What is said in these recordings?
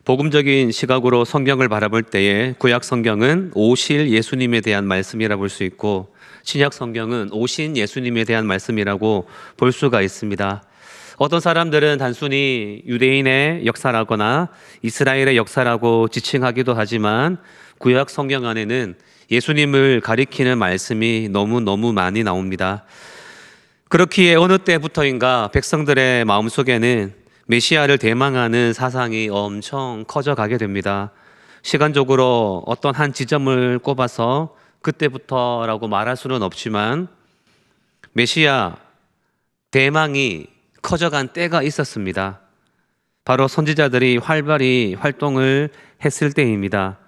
복음적인 시각으로 성경을 바라볼 때에 구약 성경은 오실 예수님에 대한 말씀이라 볼 수 있고 신약 성경은 오신 예수님에 대한 말씀이라고 볼 수가 있습니다. 어떤 사람들은 단순히 유대인의 역사라거나 이스라엘의 역사라고 지칭하기도 하지만 구약 성경 안에는 예수님을 가리키는 말씀이 너무너무 많이 나옵니다. 그렇기에 어느 때부터인가 백성들의 마음속에는 메시아를 대망하는 사상이 엄청 커져가게 됩니다. 시간적으로 어떤 한 지점을 꼽아서 그때부터라고 말할 수는 없지만 메시아 대망이 커져간 때가 있었습니다. 바로 선지자들이 활발히 활동을 했을 때입니다.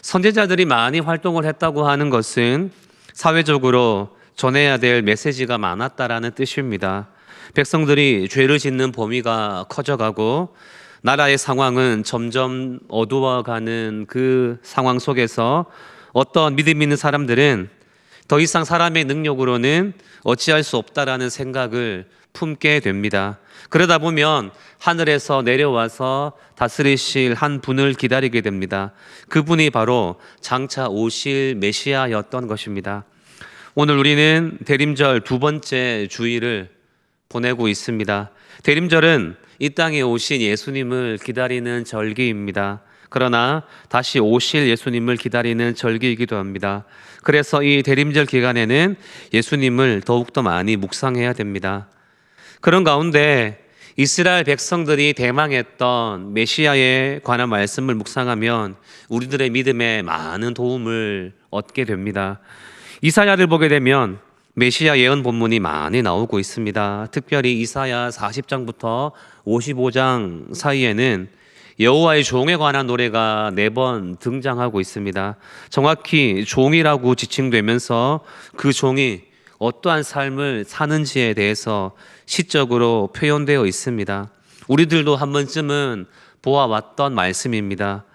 선지자들이 많이 활동을 했다고 하는 것은 사회적으로 전해야 될 메시지가 많았다라는 뜻입니다. 백성들이 죄를 짓는 범위가 커져가고 나라의 상황은 점점 어두워가는 그 상황 속에서 어떤 믿음 있는 사람들은 더 이상 사람의 능력으로는 어찌할 수 없다라는 생각을 품게 됩니다. 그러다 보면 하늘에서 내려와서 다스리실 한 분을 기다리게 됩니다. 그분이 바로 장차 오실 메시아였던 것입니다. 오늘 우리는 대림절 두 번째 주일을 보내고 있습니다. 대림절은 이 땅에 오신 예수님을 기다리는 절기입니다. 그러나 다시 오실 예수님을 기다리는 절기이기도 합니다. 그래서 이 대림절 기간에는 예수님을 더욱더 많이 묵상해야 됩니다. 그런 가운데 이스라엘 백성들이 대망했던 메시아에 관한 말씀을 묵상하면 우리들의 믿음에 많은 도움을 얻게 됩니다. 이사야를 보게 되면 메시아 예언 본문이 많이 나오고 있습니다. 특별히 이사야 40장부터 55장 사이에는 여호와의 종에 관한 노래가 4번 등장하고 있습니다. 정확히 종이라고 지칭되면서 그 종이 어떠한 삶을 사는지에 대해서 시적으로 표현되어 있습니다. 우리들도 한 번쯤은 보아왔던 말씀입니다.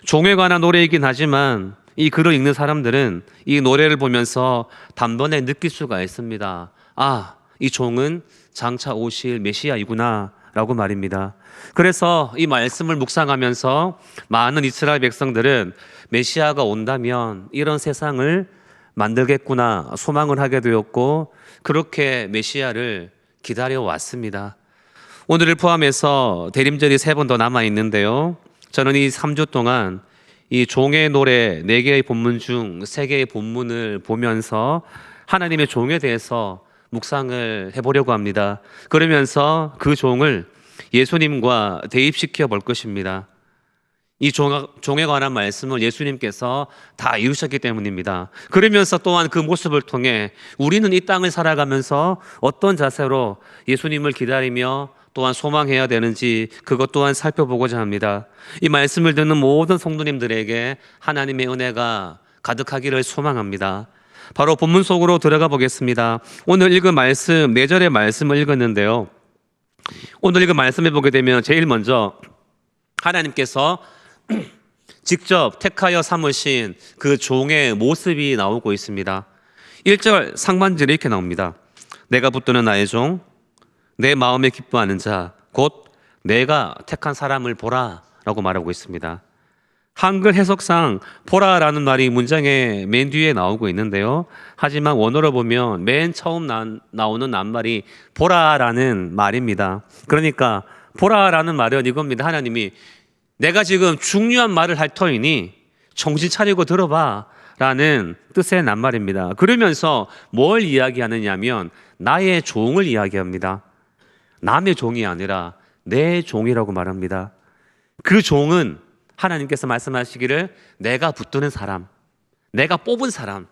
종에 관한 노래이긴 하지만 이 글을 읽는 사람들은 이 노래를 보면서 단번에 느낄 수가 있습니다. 아, 이 종은 장차 오실 메시아이구나 라고 말입니다. 그래서 이 말씀을 묵상하면서 많은 이스라엘 백성들은 메시아가 온다면 이런 세상을 만들겠구나 소망을 하게 되었고 그렇게 메시아를 기다려왔습니다. 오늘을 포함해서 대림절이 3번 더 남아있는데요, 저는 이 3주 동안 이 종의 노래 4개의 본문 중 3개의 본문을 보면서 하나님의 종에 대해서 묵상을 해보려고 합니다. 그러면서 그 종을 예수님과 대입시켜 볼 것입니다. 이 종에 관한 말씀을 예수님께서 다 이루셨기 때문입니다. 그러면서 또한 그 모습을 통해 우리는 이 땅을 살아가면서 어떤 자세로 예수님을 기다리며 또한 소망해야 되는지 그것 또한 살펴보고자 합니다. 이 말씀을 듣는 모든 성도님들에게 하나님의 은혜가 가득하기를 소망합니다. 바로 본문 속으로 들어가 보겠습니다. 오늘 읽은 말씀 4절의 말씀을 읽었는데요, 오늘 읽은 말씀을 보게 되면 제일 먼저 하나님께서 직접 택하여 삼으신 그 종의 모습이 나오고 있습니다. 1절 상반절이 이렇게 나옵니다. 내가 붙드는 나의 종, 내 마음에 기뻐하는 자, 곧 내가 택한 사람을 보라 라고 말하고 있습니다. 한글 해석상 보라라는 말이 문장의 맨 뒤에 나오고 있는데요, 하지만 원어로 보면 맨 처음 나오는 낱말이 보라라는 말입니다. 그러니까 보라라는 말은 이겁니다. 하나님이 내가 지금 중요한 말을 할 터이니 정신 차리고 들어봐 라는 뜻의 낱말입니다. 그러면서 뭘 이야기하느냐면 나의 종을 이야기합니다. 남의 종이 아니라 내 종이라고 말합니다. 그 종은 하나님께서 말씀하시기를 내가 붙드는 사람, 내가 뽑은 사람,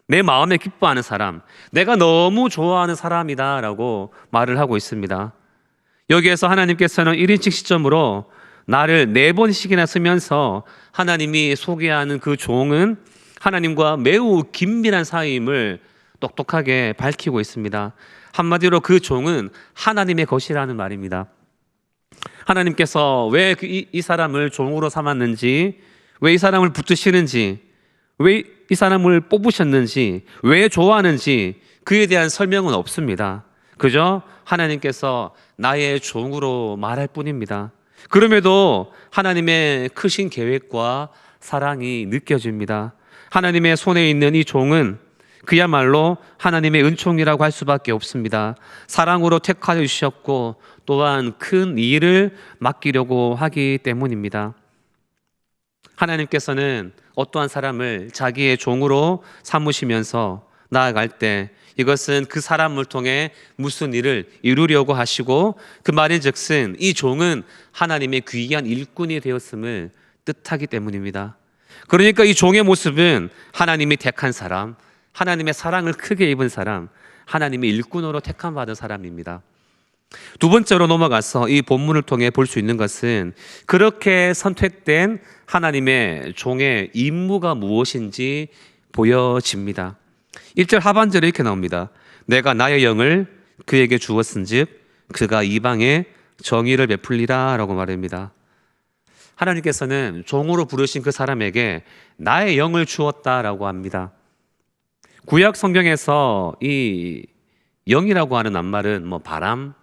내 마음에 기뻐하는 사람, 내가 너무 좋아하는 사람이다 라고 말을 하고 있습니다. 여기에서 하나님께서는 1인칭 시점으로 나를 4번씩이나 쓰면서 하나님이 소개하는 그 종은 하나님과 매우 긴밀한 사이임을 똑똑하게 밝히고 있습니다. 한마디로 그 종은 하나님의 것이라는 말입니다. 하나님께서 왜 이 사람을 종으로 삼았는지, 왜 이 사람을 붙드시는지, 왜 이 사람을 뽑으셨는지, 왜 좋아하는지 그에 대한 설명은 없습니다. 그저 하나님께서 나의 종으로 말할 뿐입니다. 그럼에도 하나님의 크신 계획과 사랑이 느껴집니다. 하나님의 손에 있는 이 종은 그야말로 하나님의 은총이라고 할 수밖에 없습니다. 사랑으로 택하여 주셨고 또한 큰 일을 맡기려고 하기 때문입니다. 하나님께서는 어떠한 사람을 자기의 종으로 삼으시면서 나아갈 때 이것은 그 사람을 통해 무슨 일을 이루려고 하시고, 그 말인즉슨 이 종은 하나님의 귀한 일꾼이 되었음을 뜻하기 때문입니다. 그러니까 이 종의 모습은 하나님이 택한 사람, 하나님의 사랑을 크게 입은 사람, 하나님의 일꾼으로 택함받은 사람입니다. 두 번째로 넘어가서 이 본문을 통해 볼 수 있는 것은 그렇게 선택된 하나님의 종의 임무가 무엇인지 보여집니다. 1절 하반절에 이렇게 나옵니다. 내가 나의 영을 그에게 주었은즉 그가 이방에 정의를 베풀리라 라고 말합니다. 하나님께서는 종으로 부르신 그 사람에게 나의 영을 주었다라고 합니다. 구약 성경에서 이 영이라고 하는 낱말은 바람,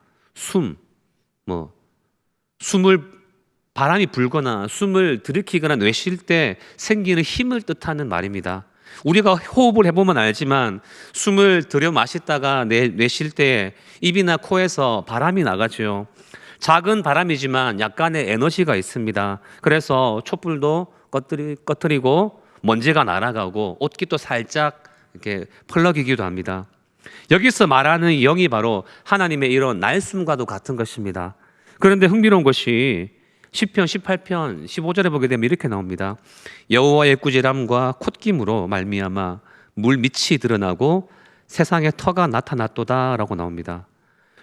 바람이 불거나 숨을 들이키거나 내쉴 때 생기는 힘을 뜻하는 말입니다. 우리가 호흡을 해보면 알지만 숨을 들여 마시다가 내쉴 때 입이나 코에서 바람이 나가죠. 작은 바람이지만 약간의 에너지가 있습니다. 그래서 촛불도 꺼뜨리고 먼지가 날아가고 옷깃도 살짝 이렇게 펄럭이기도 합니다. 여기서 말하는 영이 바로 하나님의 이런 날숨과도 같은 것입니다. 그런데 흥미로운 것이 시편 18편 15절에 보게 되면 이렇게 나옵니다. 여호와의 꾸지람과 콧김으로 말미암아 물 밑이 드러나고 세상에 터가 나타났도다 라고 나옵니다.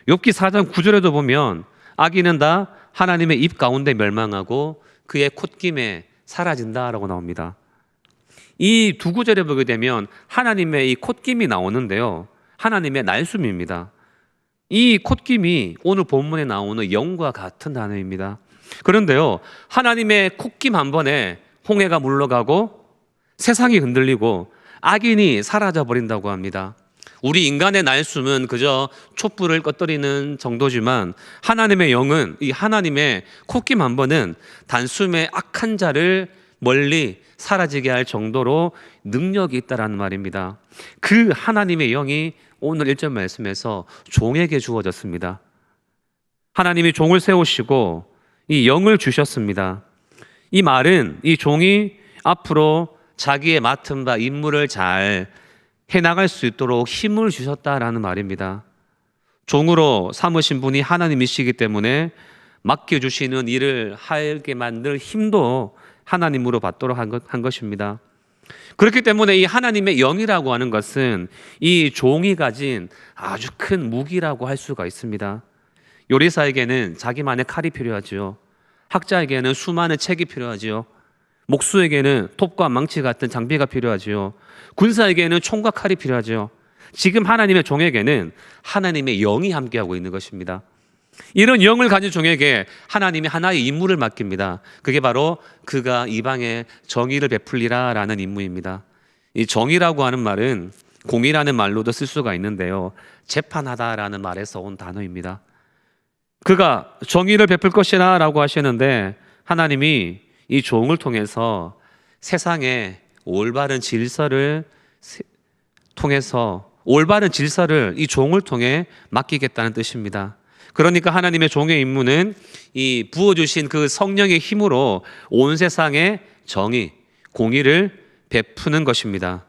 욥기 4장 9절에도 보면 악인은 다 하나님의 입 가운데 멸망하고 그의 콧김에 사라진다 라고 나옵니다. 이 두 구절에 보게 되면 하나님의 이 콧김이 나오는데요, 하나님의 날숨입니다. 이 콧김이 오늘 본문에 나오는 영과 같은 단어입니다. 그런데요, 하나님의 콧김 한 번에 홍해가 물러가고 세상이 흔들리고 악인이 사라져 버린다고 합니다. 우리 인간의 날숨은 그저 촛불을 꺼뜨리는 정도지만 하나님의 영은, 이 하나님의 콧김 한 번은 단숨에 악한 자를 멀리 사라지게 할 정도로 능력이 있다라는 말입니다. 그 하나님의 영이 오늘 1절 말씀에서 종에게 주어졌습니다. 하나님이 종을 세우시고 이 영을 주셨습니다. 이 말은 이 종이 앞으로 자기의 맡은 바 임무를 잘 해나갈 수 있도록 힘을 주셨다라는 말입니다. 종으로 삼으신 분이 하나님이시기 때문에 맡겨주시는 일을 하게 만들 힘도 하나님으로 받도록 한 것입니다. 그렇기 때문에 이 하나님의 영이라고 하는 것은 이 종이 가진 아주 큰 무기라고 할 수가 있습니다. 요리사에게는 자기만의 칼이 필요하지요. 학자에게는 수많은 책이 필요하지요. 목수에게는 톱과 망치 같은 장비가 필요하지요. 군사에게는 총과 칼이 필요하지요. 지금 하나님의 종에게는 하나님의 영이 함께하고 있는 것입니다. 이런 영을 가진 종에게 하나님이 하나의 임무를 맡깁니다. 그게 바로 그가 이방에 정의를 베풀리라 라는 임무입니다. 이 정의라고 하는 말은 공의라는 말로도 쓸 수가 있는데요, 재판하다라는 말에서 온 단어입니다. 그가 정의를 베풀 것이라 라고 하시는데, 하나님이 이 종을 통해서 세상에 올바른 질서를 이 종을 통해 맡기겠다는 뜻입니다. 그러니까 하나님의 종의 임무는 이 부어주신 그 성령의 힘으로 온 세상에 정의, 공의를 베푸는 것입니다.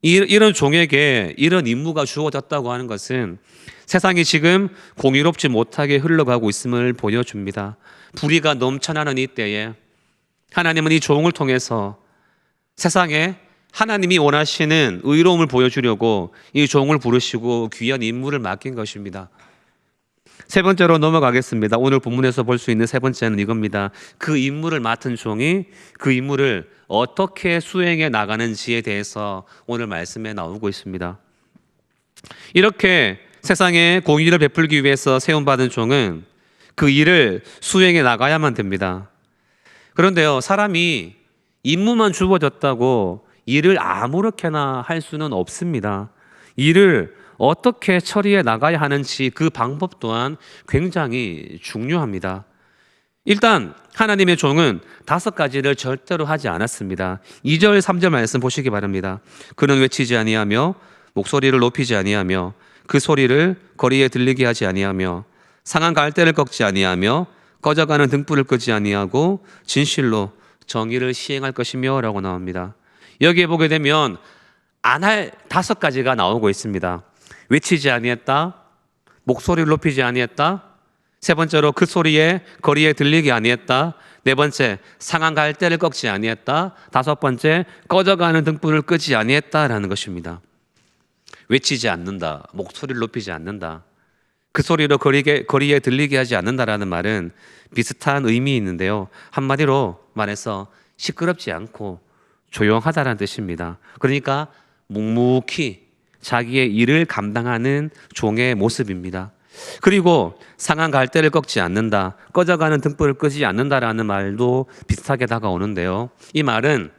이런 종에게 이런 임무가 주어졌다고 하는 것은 세상이 지금 공의롭지 못하게 흘러가고 있음을 보여줍니다. 불의가 넘쳐나는 이 때에 하나님은 이 종을 통해서 세상에 하나님이 원하시는 의로움을 보여주려고 이 종을 부르시고 귀한 임무를 맡긴 것입니다. 세 번째로 넘어가겠습니다. 오늘 본문에서 볼 수 있는 세 번째는 이겁니다. 그 임무를 맡은 종이 그 임무를 어떻게 수행해 나가는지에 대해서 오늘 말씀에 나오고 있습니다. 이렇게 세상에 공의를 베풀기 위해서 세움받은 종은 그 일을 수행해 나가야만 됩니다. 그런데요, 사람이 임무만 주어졌다고 일을 아무렇게나 할 수는 없습니다. 일을 어떻게 처리해 나가야 하는지 그 방법 또한 굉장히 중요합니다. 일단 하나님의 종은 5가지를 절대로 하지 않았습니다. 2절, 3절 말씀 보시기 바랍니다. 그는 외치지 아니하며 목소리를 높이지 아니하며 그 소리를 거리에 들리게 하지 아니하며 상한 갈대를 꺾지 아니하며 꺼져가는 등불을 끄지 아니하고 진실로 정의를 시행할 것이며 라고 나옵니다. 여기에 보게 되면 안 할 5가지가 나오고 있습니다. 외치지 아니했다, 목소리를 높이지 아니했다, 세 번째로 그 소리에 거리에 들리게 아니했다, 네 번째 상한 갈대를 꺾지 아니했다, 다섯 번째 꺼져가는 등불을 끄지 아니했다라는 것입니다. 외치지 않는다, 목소리를 높이지 않는다, 그 소리로 거리에 들리게 하지 않는다라는 말은 비슷한 의미 있는데요. 한마디로 말해서 시끄럽지 않고 조용하다라는 뜻입니다. 그러니까 묵묵히 자기의 일을 감당하는 종의 모습입니다. 그리고 상한 갈대를 꺾지 않는다, 꺼져가는 등불을 끄지 않는다라는 말도 비슷하게 다가오는데요. 이 말은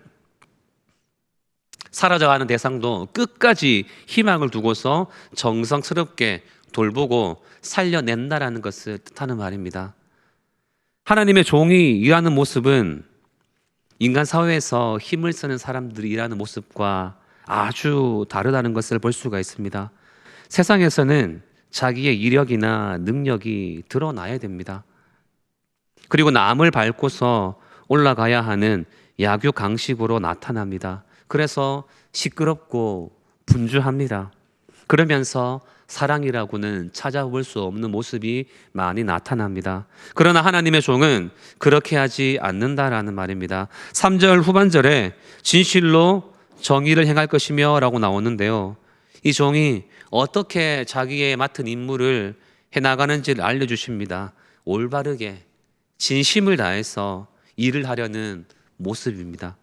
사라져가는 대상도 끝까지 희망을 두고서 정성스럽게 돌보고 살려낸다라는 것을 뜻하는 말입니다. 하나님의 종이 일하는 모습은 인간 사회에서 힘을 쓰는 사람들이 일하는 모습과 아주 다르다는 것을 볼 수가 있습니다. 세상에서는 자기의 이력이나 능력이 드러나야 됩니다. 그리고 남을 밟고서 올라가야 하는 약육강식으로 나타납니다. 그래서 시끄럽고 분주합니다. 그러면서 사랑이라고는 찾아볼 수 없는 모습이 많이 나타납니다. 그러나 하나님의 종은 그렇게 하지 않는다라는 말입니다. 3절 후반절에 진실로 정의를 행할 것이며 라고 나오는데요. 이 종이 어떻게 자기의 맡은 임무를 해나가는지를 알려주십니다. 올바르게 진심을 다해서 일을 하려는 모습입니다.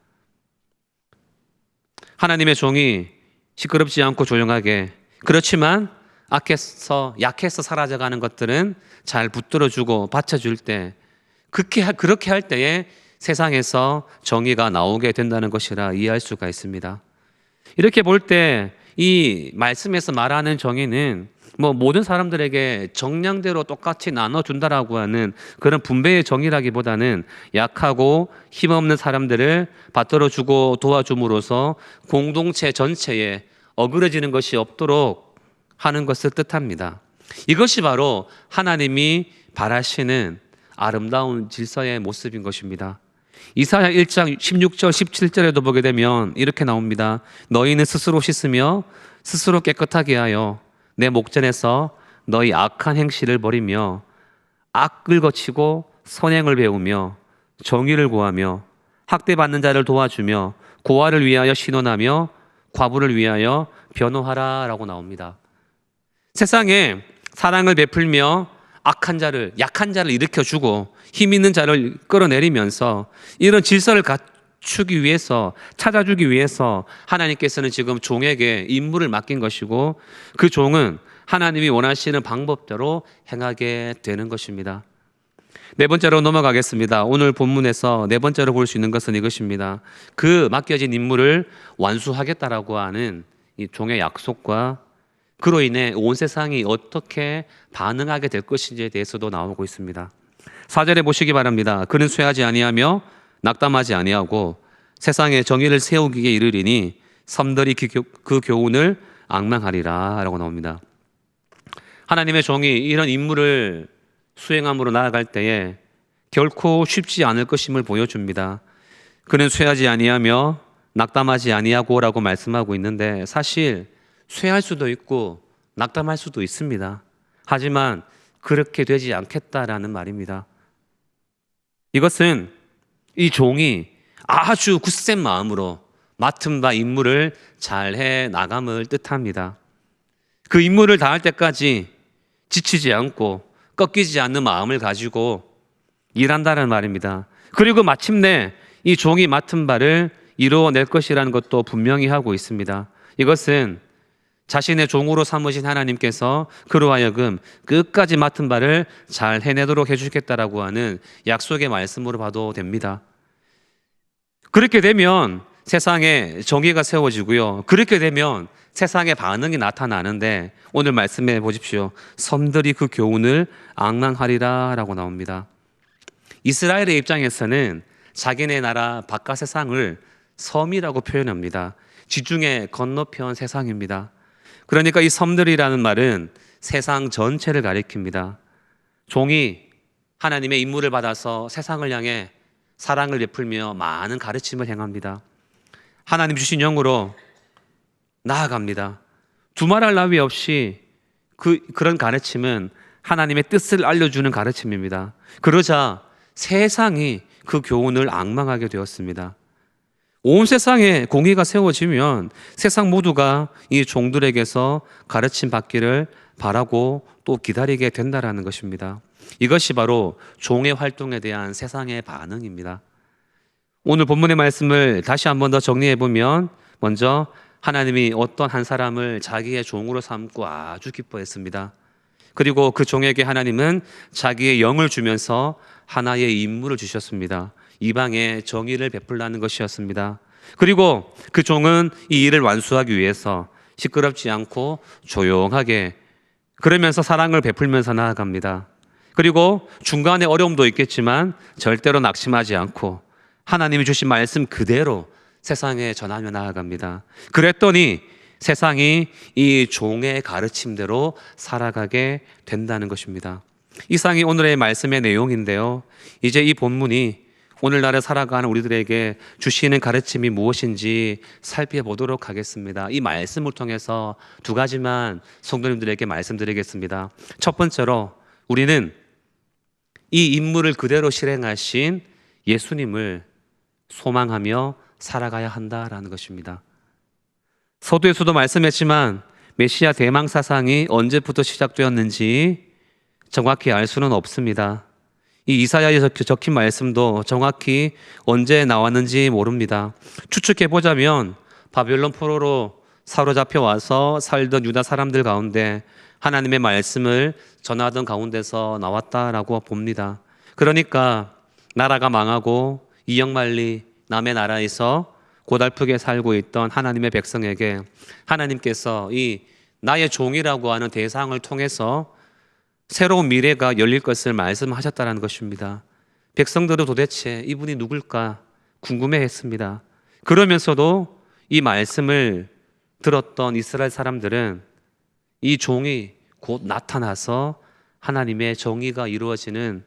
하나님의 종이 시끄럽지 않고 조용하게, 그렇지만 약해서 사라져가는 것들은 잘 붙들어주고 받쳐줄 때, 그렇게 할 때에 세상에서 정의가 나오게 된다는 것이라 이해할 수가 있습니다. 이렇게 볼 때 이 말씀에서 말하는 정의는 모든 사람들에게 정량대로 똑같이 나눠준다라고 하는 그런 분배의 정의라기보다는 약하고 힘없는 사람들을 받들어주고 도와줌으로써 공동체 전체에 어그러지는 것이 없도록 하는 것을 뜻합니다. 이것이 바로 하나님이 바라시는 아름다운 질서의 모습인 것입니다. 이사야 1장 16절 17절에도 보게 되면 이렇게 나옵니다. 너희는 스스로 씻으며 스스로 깨끗하게 하여 내 목전에서 너희 악한 행실을 버리며 악을 거치고 선행을 배우며 정의를 구하며 학대받는 자를 도와주며 고아를 위하여 신원하며 과부를 위하여 변호하라 라고 나옵니다. 세상에 사랑을 베풀며 약한 자를 일으켜주고 힘 있는 자를 끌어내리면서 이런 질서를 갖추기 위해서, 찾아주기 위해서 하나님께서는 지금 종에게 임무를 맡긴 것이고, 그 종은 하나님이 원하시는 방법대로 행하게 되는 것입니다. 네 번째로 넘어가겠습니다. 오늘 본문에서 네 번째로 볼 수 있는 것은 이것입니다. 그 맡겨진 임무를 완수하겠다라고 하는 이 종의 약속과 그로 인해 온 세상이 어떻게 반응하게 될 것인지에 대해서도 나오고 있습니다. 4절에 보시기 바랍니다. 그는 쇠하지 아니하며 낙담하지 아니하고 세상에 정의를 세우기에 이르리니 섬들이 그 교훈을 앙망하리라 라고 나옵니다. 하나님의 종이 이런 임무를 수행함으로 나아갈 때에 결코 쉽지 않을 것임을 보여줍니다. 그는 쇠하지 아니하며 낙담하지 아니하고 라고 말씀하고 있는데, 사실 쇠할 수도 있고 낙담할 수도 있습니다. 하지만 그렇게 되지 않겠다라는 말입니다. 이것은 이 종이 아주 굳센 마음으로 맡은 바 임무를 잘 해 나감을 뜻합니다. 그 임무를 다할 때까지 지치지 않고 꺾이지 않는 마음을 가지고 일한다는 말입니다. 그리고 마침내 이 종이 맡은 바를 이루어낼 것이라는 것도 분명히 하고 있습니다. 이것은 자신의 종으로 삼으신 하나님께서 그로 하여금 끝까지 맡은 바를 잘 해내도록 해주겠다라고 하는 약속의 말씀으로 봐도 됩니다. 그렇게 되면 세상에 정의가 세워지고요. 그렇게 되면 세상의 반응이 나타나는데, 오늘 말씀해 보십시오. 섬들이 그 교훈을 앙망하리라 라고 나옵니다. 이스라엘의 입장에서는 자기네 나라 바깥 세상을 섬이라고 표현합니다. 지중해 건너편 세상입니다. 그러니까 이 섬들이라는 말은 세상 전체를 가리킵니다. 종이 하나님의 임무를 받아서 세상을 향해 사랑을 베풀며 많은 가르침을 행합니다. 하나님 주신 영으로 나아갑니다. 두말할 나위 없이 그런 가르침은 하나님의 뜻을 알려주는 가르침입니다. 그러자 세상이 그 교훈을 앙망하게 되었습니다. 온 세상에 공의가 세워지면 세상 모두가 이 종들에게서 가르침 받기를 바라고 또 기다리게 된다라는 것입니다. 이것이 바로 종의 활동에 대한 세상의 반응입니다. 오늘 본문의 말씀을 다시 한 번 더 정리해 보면, 먼저 하나님이 어떤 한 사람을 자기의 종으로 삼고 아주 기뻐했습니다. 그리고 그 종에게 하나님은 자기의 영을 주면서 하나의 임무를 주셨습니다. 이방에 정의를 베풀라는 것이었습니다. 그리고 그 종은 이 일을 완수하기 위해서 시끄럽지 않고 조용하게, 그러면서 사랑을 베풀면서 나아갑니다. 그리고 중간에 어려움도 있겠지만 절대로 낙심하지 않고 하나님이 주신 말씀 그대로 세상에 전하며 나아갑니다. 그랬더니 세상이 이 종의 가르침대로 살아가게 된다는 것입니다. 이상이 오늘의 말씀의 내용인데요, 이제 이 본문이 오늘날에 살아가는 우리들에게 주시는 가르침이 무엇인지 살펴보도록 하겠습니다. 이 말씀을 통해서 두 가지만 성도님들에게 말씀드리겠습니다. 첫 번째로, 우리는 이 임무를 그대로 실행하신 예수님을 소망하며 살아가야 한다라는 것입니다. 서두에서도 말씀했지만 메시아 대망 사상이 언제부터 시작되었는지 정확히 알 수는 없습니다. 이 이사야에 적힌 말씀도 정확히 언제 나왔는지 모릅니다. 추측해 보자면 바벨론 포로로 사로잡혀 와서 살던 유다 사람들 가운데 하나님의 말씀을 전하던 가운데서 나왔다라고 봅니다. 그러니까 나라가 망하고 이역만리 남의 나라에서 고달프게 살고 있던 하나님의 백성에게 하나님께서 이 나의 종이라고 하는 대상을 통해서 새로운 미래가 열릴 것을 말씀하셨다는 것입니다. 백성들은 도대체 이분이 누굴까 궁금해했습니다. 그러면서도 이 말씀을 들었던 이스라엘 사람들은 이 종이 곧 나타나서 하나님의 정의가 이루어지는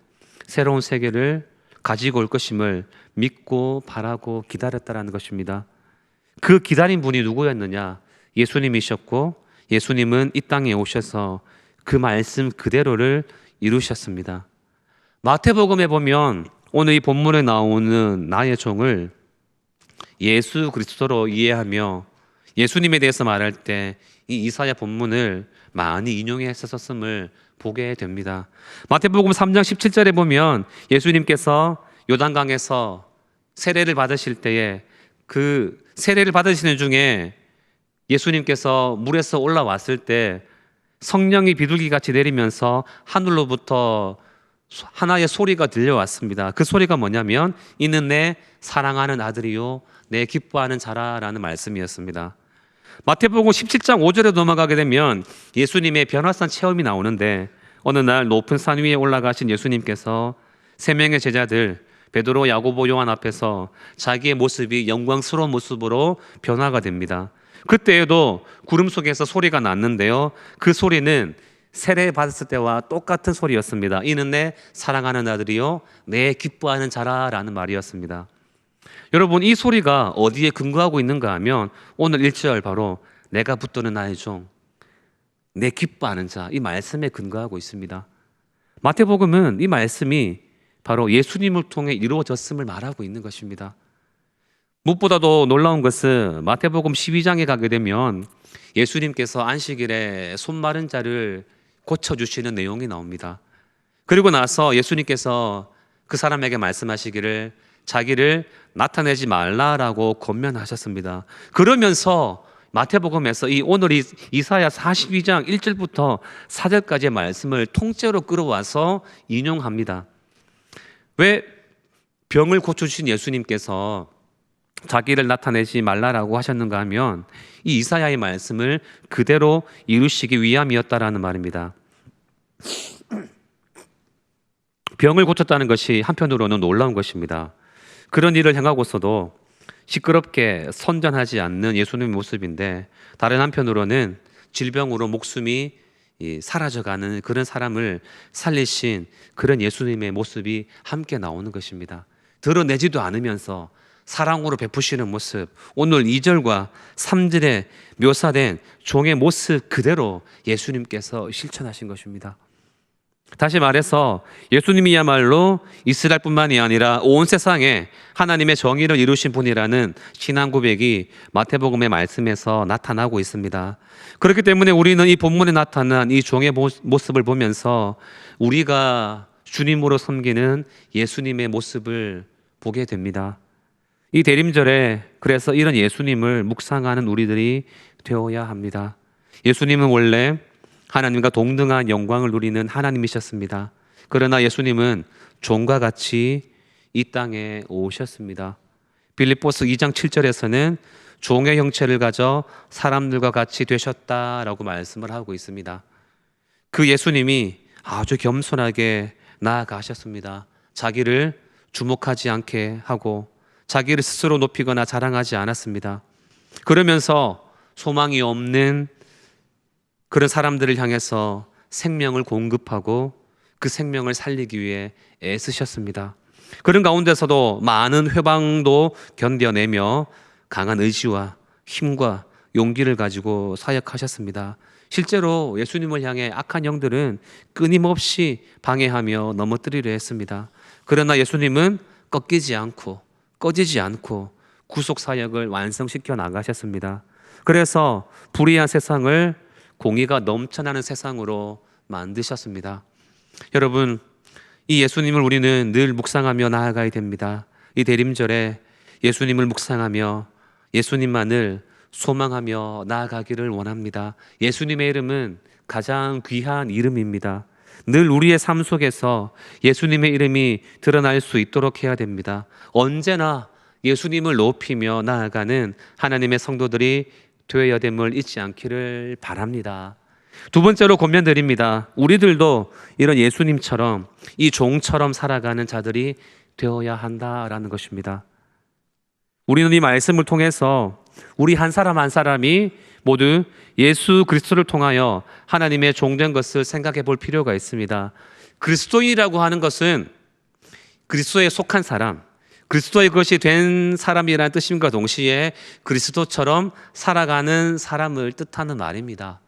새로운 세계를 가지고 올 것임을 믿고 바라고 기다렸다는 것입니다. 그 기다린 분이 누구였느냐? 예수님이셨고, 예수님은 이 땅에 오셔서 그 말씀 그대로를 이루셨습니다. 마태복음에 보면 오늘 이 본문에 나오는 나의 종을 예수 그리스도로 이해하며 예수님에 대해서 말할 때 이 이사야 본문을 많이 인용했었음을 보게 됩니다. 마태복음 3장 17절에 보면 예수님께서 요단강에서 세례를 받으실 때에 그 세례를 받으시는 중에 예수님께서 물에서 올라왔을 때 성령이 비둘기같이 내리면서 하늘로부터 하나의 소리가 들려왔습니다. 그 소리가 뭐냐면 이는 내 사랑하는 아들이요 내 기뻐하는 자라라는 말씀이었습니다. 마태복음 17장 5절에 넘어가게 되면 예수님의 변화산 체험이 나오는데, 어느 날 높은 산 위에 올라가신 예수님께서 세 명의 제자들 베드로, 야고보, 요한 앞에서 자기의 모습이 영광스러운 모습으로 변화가 됩니다. 그때에도 구름 속에서 소리가 났는데요, 그 소리는 세례 받았을 때와 똑같은 소리였습니다. 이는 내 사랑하는 아들이요 내 기뻐하는 자라라는 말이었습니다. 여러분, 이 소리가 어디에 근거하고 있는가 하면 오늘 1절 바로 내가 붙드는 나의 종, 내 기뻐하는 자, 이 말씀에 근거하고 있습니다. 마태복음은 이 말씀이 바로 예수님을 통해 이루어졌음을 말하고 있는 것입니다. 무엇보다도 놀라운 것은 마태복음 12장에 가게 되면 예수님께서 안식일에 손 마른 자를 고쳐주시는 내용이 나옵니다. 그리고 나서 예수님께서 그 사람에게 말씀하시기를 자기를 나타내지 말라라고 권면하셨습니다. 그러면서 마태복음에서 이 오늘 이사야 42장 1절부터 4절까지의 말씀을 통째로 끌어와서 인용합니다. 왜 병을 고쳐주신 예수님께서 자기를 나타내지 말라라고 하셨는가 하면 이 이사야의 말씀을 그대로 이루시기 위함이었다라는 말입니다. 병을 고쳤다는 것이 한편으로는 놀라운 것입니다. 그런 일을 행하고서도 시끄럽게 선전하지 않는 예수님의 모습인데, 다른 한편으로는 질병으로 목숨이 사라져가는 그런 사람을 살리신 그런 예수님의 모습이 함께 나오는 것입니다. 드러내지도 않으면서 사랑으로 베푸시는 모습, 오늘 2절과 3절에 묘사된 종의 모습 그대로 예수님께서 실천하신 것입니다. 다시 말해서 예수님이야말로 이스라엘뿐만이 아니라 온 세상에 하나님의 정의를 이루신 분이라는 신앙 고백이 마태복음의 말씀에서 나타나고 있습니다. 그렇기 때문에 우리는 이 본문에 나타난 이 종의 모습을 보면서 우리가 주님으로 섬기는 예수님의 모습을 보게 됩니다. 이 대림절에 그래서 이런 예수님을 묵상하는 우리들이 되어야 합니다. 예수님은 원래 하나님과 동등한 영광을 누리는 하나님이셨습니다. 그러나 예수님은 종과 같이 이 땅에 오셨습니다. 빌립보서 2장 7절에서는 종의 형체를 가져 사람들과 같이 되셨다라고 말씀을 하고 있습니다. 그 예수님이 아주 겸손하게 나아가셨습니다. 자기를 주목하지 않게 하고 자기를 스스로 높이거나 자랑하지 않았습니다. 그러면서 소망이 없는 그런 사람들을 향해서 생명을 공급하고 그 생명을 살리기 위해 애쓰셨습니다. 그런 가운데서도 많은 회방도 견뎌내며 강한 의지와 힘과 용기를 가지고 사역하셨습니다. 실제로 예수님을 향해 악한 영들은 끊임없이 방해하며 넘어뜨리려 했습니다. 그러나 예수님은 꺾이지 않고 꺼지지 않고 구속 사역을 완성시켜 나가셨습니다. 그래서 불의한 세상을 공의가 넘쳐나는 세상으로 만드셨습니다. 여러분, 이 예수님을 우리는 늘 묵상하며 나아가야 됩니다. 이 대림절에 예수님을 묵상하며 예수님만을 소망하며 나아가기를 원합니다. 예수님의 이름은 가장 귀한 이름입니다. 늘 우리의 삶 속에서 예수님의 이름이 드러날 수 있도록 해야 됩니다. 언제나 예수님을 높이며 나아가는 하나님의 성도들이 되어야 됨을 잊지 않기를 바랍니다. 두 번째로 권면드립니다. 우리들도 이런 예수님처럼 이 종처럼 살아가는 자들이 되어야 한다라는 것입니다. 우리는 이 말씀을 통해서 우리 한 사람 한 사람이 모두 예수 그리스도를 통하여 하나님의 종된 것을 생각해 볼 필요가 있습니다. 그리스도인이라고 하는 것은 그리스도에 속한 사람, 그리스도의 것이 된 사람이라는 뜻임과 동시에 그리스도처럼 살아가는 사람을 뜻하는 말입니다.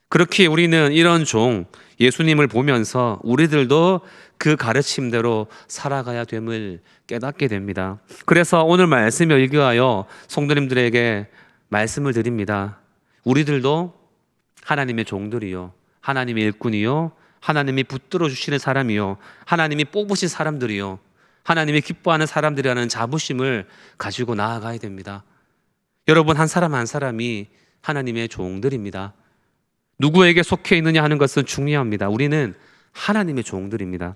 그렇게 우리는 이런 종 예수님을 보면서 우리들도 그 가르침대로 살아가야 됨을 깨닫게 됩니다. 그래서 오늘 말씀을 일교하여 성도님들에게 말씀을 드립니다. 우리들도 하나님의 종들이요, 하나님의 일꾼이요, 하나님이 붙들어 주시는 사람이요, 하나님이 뽑으신 사람들이요, 하나님이 기뻐하는 사람들이라는 자부심을 가지고 나아가야 됩니다. 여러분, 한 사람 한 사람이 하나님의 종들입니다. 누구에게 속해 있느냐 하는 것은 중요합니다. 우리는 하나님의 종들입니다.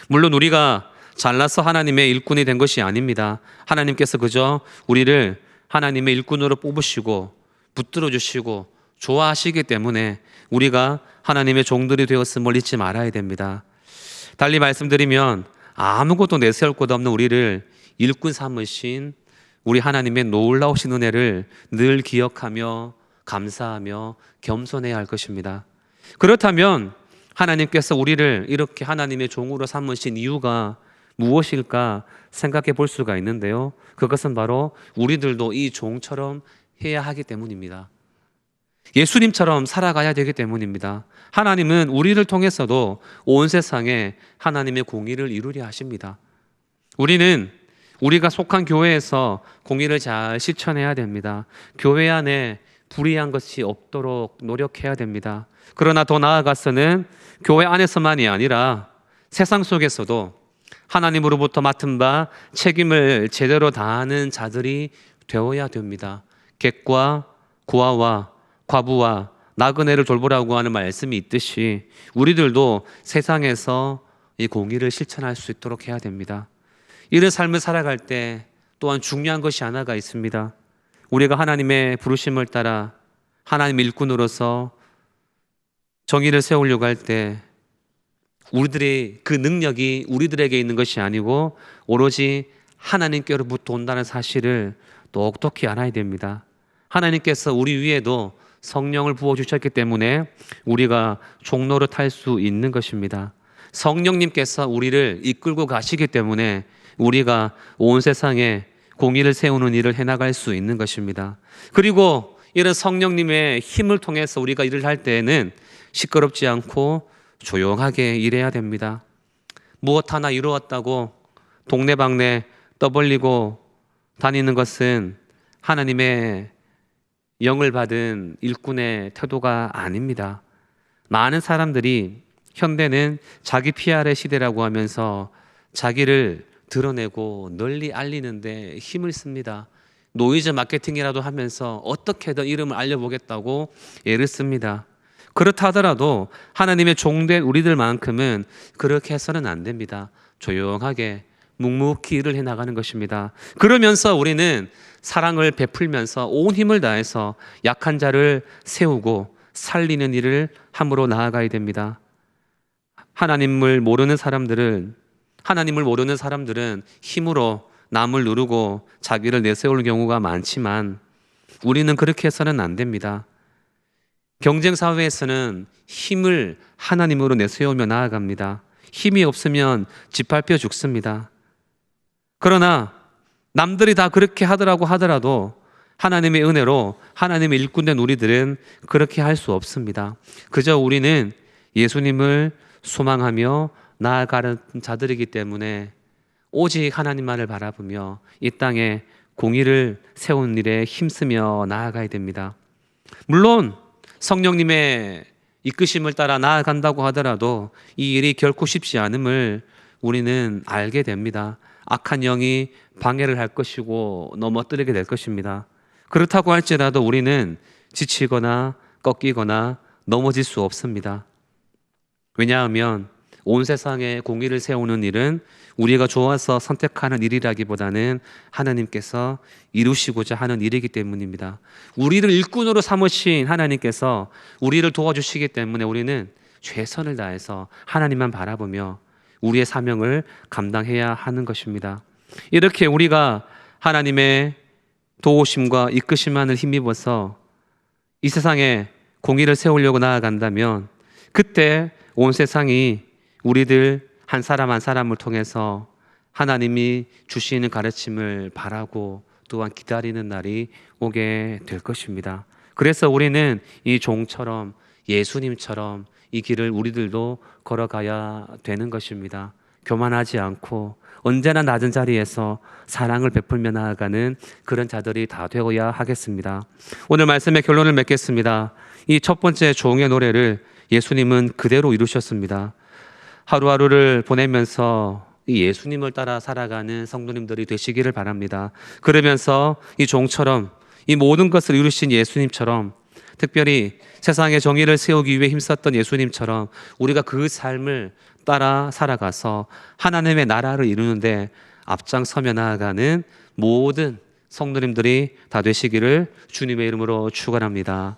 물론 우리가 잘나서 하나님의 일꾼이 된 것이 아닙니다. 하나님께서 그저 우리를 하나님의 일꾼으로 뽑으시고 붙들어 주시고 좋아하시기 때문에 우리가 하나님의 종들이 되었음을 잊지 말아야 됩니다. 달리 말씀드리면 아무것도 내세울 것 없는 우리를 일꾼 삼으신 우리 하나님의 놀라우신 은혜를 늘 기억하며 감사하며 겸손해야 할 것입니다. 그렇다면 하나님께서 우리를 이렇게 하나님의 종으로 삼으신 이유가 무엇일까 생각해 볼 수가 있는데요, 그것은 바로 우리들도 이 종처럼 해야 하기 때문입니다. 예수님처럼 살아가야 되기 때문입니다. 하나님은 우리를 통해서도 온 세상에 하나님의 공의를 이루려 하십니다. 우리는 우리가 속한 교회에서 공의를 잘 실천해야 됩니다. 교회 안에 불의한 것이 없도록 노력해야 됩니다. 그러나 더 나아가서는 교회 안에서만이 아니라 세상 속에서도 하나님으로부터 맡은 바 책임을 제대로 다하는 자들이 되어야 됩니다. 객과 고아와 과부와 나그네를 돌보라고 하는 말씀이 있듯이 우리들도 세상에서 이 공의를 실천할 수 있도록 해야 됩니다. 이런 삶을 살아갈 때 또한 중요한 것이 하나가 있습니다. 우리가 하나님의 부르심을 따라 하나님의 일꾼으로서 정의를 세우려고 할 때 우리들의 그 능력이 우리들에게 있는 것이 아니고 오로지 하나님께로부터 온다는 사실을 똑똑히 알아야 됩니다. 하나님께서 우리 위에도 성령을 부어주셨기 때문에 우리가 종로를 탈 수 있는 것입니다. 성령님께서 우리를 이끌고 가시기 때문에 우리가 온 세상에 공의를 세우는 일을 해나갈 수 있는 것입니다. 그리고 이런 성령님의 힘을 통해서 우리가 일을 할 때에는 시끄럽지 않고 조용하게 일해야 됩니다. 무엇 하나 이루었다고 동네방네 떠벌리고 다니는 것은 하나님의 영을 받은 일꾼의 태도가 아닙니다. 많은 사람들이 현대는 자기 PR의 시대라고 하면서 자기를 드러내고 널리 알리는데 힘을 씁니다. 노이즈 마케팅이라도 하면서 어떻게든 이름을 알려보겠다고 애를 씁니다. 그렇다 하더라도 하나님의 종된 우리들만큼은 그렇게 해서는 안 됩니다. 조용하게 묵묵히 일을 해나가는 것입니다. 그러면서 우리는 사랑을 베풀면서 온 힘을 다해서 약한 자를 세우고 살리는 일을 함으로 나아가야 됩니다. 하나님을 모르는 사람들은 힘으로 남을 누르고 자기를 내세울 경우가 많지만 우리는 그렇게 해서는 안 됩니다. 경쟁 사회에서는 힘을 하나님으로 내세우며 나아갑니다. 힘이 없으면 짓밟혀 죽습니다. 그러나 남들이 다 그렇게 하더라도 하나님의 은혜로 하나님의 일꾼된 우리들은 그렇게 할 수 없습니다. 그저 우리는 예수님을 소망하며 나아가는 자들이기 때문에 오직 하나님만을 바라보며 이 땅에 공의를 세우는 일에 힘쓰며 나아가야 됩니다. 물론 성령님의 이끄심을 따라 나아간다고 하더라도 이 일이 결코 쉽지 않음을 우리는 알게 됩니다. 악한 영이 방해를 할 것이고 넘어뜨리게 될 것입니다. 그렇다고 할지라도 우리는 지치거나 꺾이거나 넘어질 수 없습니다. 왜냐하면 온 세상에 공의를 세우는 일은 우리가 좋아서 선택하는 일이라기보다는 하나님께서 이루시고자 하는 일이기 때문입니다. 우리를 일꾼으로 삼으신 하나님께서 우리를 도와주시기 때문에 우리는 최선을 다해서 하나님만 바라보며 우리의 사명을 감당해야 하는 것입니다. 이렇게 우리가 하나님의 도우심과 이끄심만을 힘입어서 이 세상에 공의를 세우려고 나아간다면 그때 온 세상이 우리들 한 사람 한 사람을 통해서 하나님이 주시는 가르침을 바라고 또한 기다리는 날이 오게 될 것입니다. 그래서 우리는 이 종처럼 예수님처럼 이 길을 우리들도 걸어가야 되는 것입니다. 교만하지 않고 언제나 낮은 자리에서 사랑을 베풀며 나아가는 그런 자들이 다 되어야 하겠습니다. 오늘 말씀의 결론을 맺겠습니다. 이 첫 번째 종의 노래를 예수님은 그대로 이루셨습니다. 하루하루를 보내면서 이 예수님을 따라 살아가는 성도님들이 되시기를 바랍니다. 그러면서 이 종처럼 이 모든 것을 이루신 예수님처럼 특별히 세상의 정의를 세우기 위해 힘썼던 예수님처럼 우리가 그 삶을 따라 살아가서 하나님의 나라를 이루는데 앞장서며 나아가는 모든 성도님들이 다 되시기를 주님의 이름으로 축원합니다.